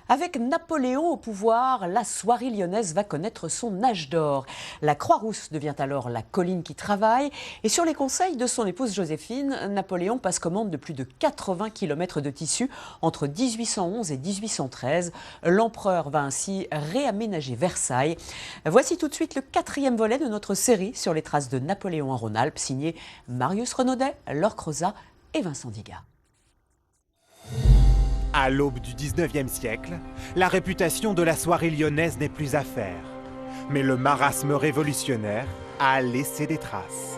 Avec Napoléon au pouvoir, la soierie lyonnaise va connaître son âge d'or. La Croix-Rousse devient alors la colline qui travaille. Et sur les conseils de son épouse Joséphine, Napoléon passe commande de plus de 80 km de tissu entre 1811 et 1813. L'empereur va ainsi réaménager Versailles. Voici tout de suite le 4e volet de notre série sur les traces de Napoléon en Rhône-Alpes, signé Marius Renaudet, Laure Crozat et Vincent Diga. À l'aube du 19e siècle, la réputation de la soierie lyonnaise n'est plus à faire. Mais le marasme révolutionnaire a laissé des traces.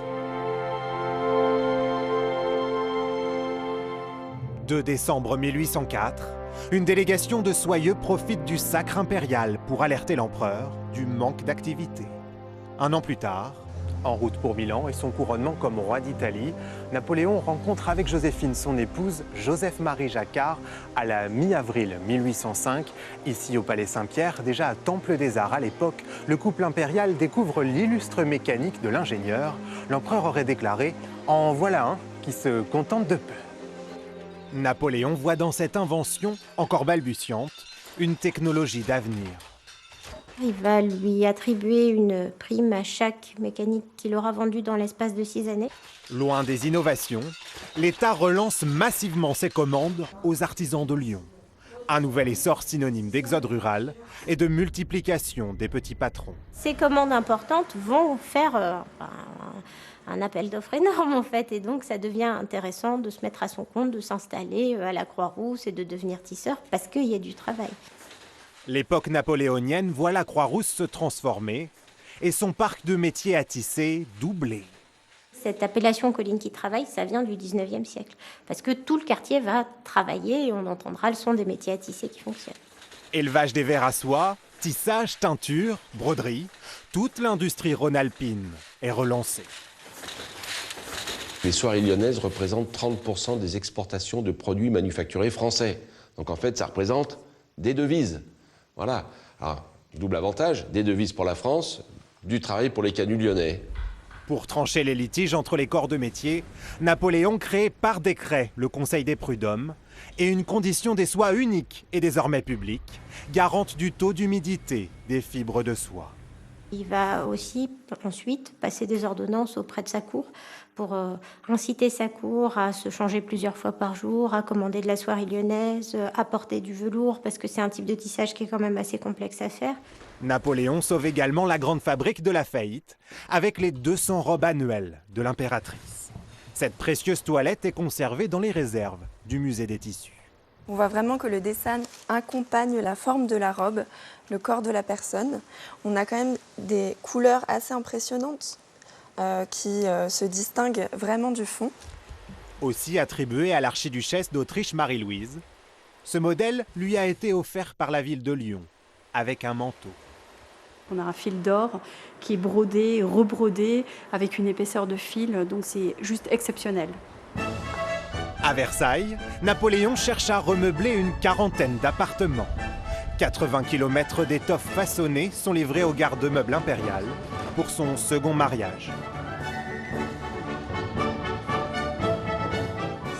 2 décembre 1804, une délégation de soyeux profite du sacre impérial pour alerter l'empereur du manque d'activité. Un an plus tard, en route pour Milan et son couronnement comme roi d'Italie, Napoléon rencontre avec Joséphine, son épouse, Joseph-Marie Jacquard, à la mi-avril 1805, ici au Palais Saint-Pierre, déjà à Temple des Arts à l'époque. Le couple impérial découvre l'illustre mécanique de l'ingénieur. L'empereur aurait déclaré « En voilà un qui se contente de peu ». Napoléon voit dans cette invention, encore balbutiante, une technologie d'avenir. Il va lui attribuer une prime à chaque mécanique qu'il aura vendu dans l'espace de 6 années. Loin des innovations, l'État relance massivement ses commandes aux artisans de Lyon. Un nouvel essor synonyme d'exode rural et de multiplication des petits patrons. Ces commandes importantes vont faire un appel d'offres énorme en fait, et donc ça devient intéressant de se mettre à son compte, de s'installer à la Croix-Rousse et de devenir tisseur parce qu'il y a du travail. L'époque napoléonienne voit la Croix-Rousse se transformer et son parc de métiers à tisser doubler. Cette appellation colline qui travaille, ça vient du 19e siècle. Parce que tout le quartier va travailler et on entendra le son des métiers à tisser qui fonctionnent. Élevage des vers à soie, tissage, teinture, broderie, toute l'industrie rhône-alpine est relancée. Les soieries lyonnaises représentent 30% des exportations de produits manufacturés français. Donc en fait, ça représente des devises. Voilà. Alors, double avantage, des devises pour la France, du travail pour les canuts lyonnais. Pour trancher les litiges entre les corps de métier, Napoléon crée par décret le Conseil des prud'hommes et une condition des soies unique et désormais publique, garante du taux d'humidité des fibres de soie. Il va aussi ensuite passer des ordonnances auprès de sa cour pour inciter sa cour à se changer plusieurs fois par jour, à commander de la soierie lyonnaise, à porter du velours parce que c'est un type de tissage qui est quand même assez complexe à faire. Napoléon sauve également la grande fabrique de la faillite avec les 200 robes annuelles de l'impératrice. Cette précieuse toilette est conservée dans les réserves du musée des tissus. On voit vraiment que le dessin accompagne la forme de la robe, le corps de la personne. On a quand même des couleurs assez impressionnantes qui se distinguent vraiment du fond. Aussi attribué à l'archiduchesse d'Autriche Marie-Louise, ce modèle lui a été offert par la ville de Lyon avec un manteau. On a un fil d'or qui est brodé, rebrodé avec une épaisseur de fil, donc c'est juste exceptionnel. À Versailles, Napoléon cherche à remeubler une quarantaine d'appartements. 80 km d'étoffes façonnées sont livrées au garde-meuble impérial pour son second mariage.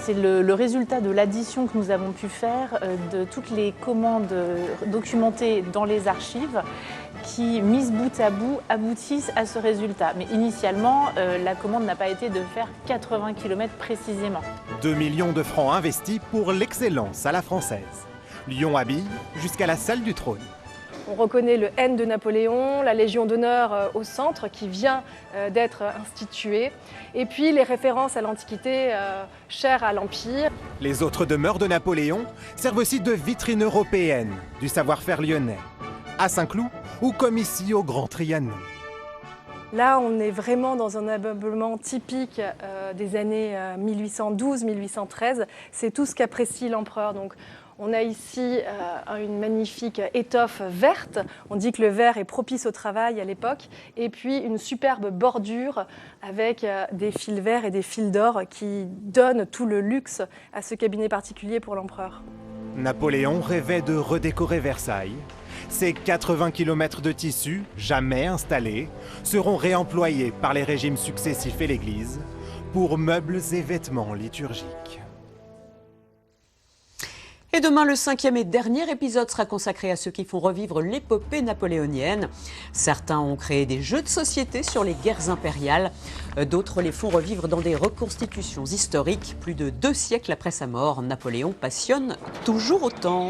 C'est le résultat de l'addition que nous avons pu faire de toutes les commandes documentées dans les archives qui, mises bout à bout, aboutissent à ce résultat. Mais initialement, la commande n'a pas été de faire 80 km précisément. 2 millions de francs investis pour l'excellence à la française. Lyon habille jusqu'à la salle du trône. On reconnaît le N de Napoléon, la Légion d'honneur au centre qui vient d'être instituée, et puis les références à l'Antiquité chères à l'Empire. Les autres demeures de Napoléon servent aussi de vitrine européenne du savoir-faire lyonnais, à Saint-Cloud ou comme ici au Grand Trianon. Là, on est vraiment dans un ameublement typique des années 1812-1813. C'est tout ce qu'apprécie l'empereur. Donc, on a ici une magnifique étoffe verte. On dit que le vert est propice au travail à l'époque. Et puis une superbe bordure avec des fils verts et des fils d'or qui donnent tout le luxe à ce cabinet particulier pour l'empereur. Napoléon rêvait de redécorer Versailles. Ces 80 km de tissu, jamais installés, seront réemployés par les régimes successifs et l'Église pour meubles et vêtements liturgiques. Et demain, le 5e et dernier épisode sera consacré à ceux qui font revivre l'épopée napoléonienne. Certains ont créé des jeux de société sur les guerres impériales. D'autres les font revivre dans des reconstitutions historiques. Plus de 2 siècles après sa mort, Napoléon passionne toujours autant.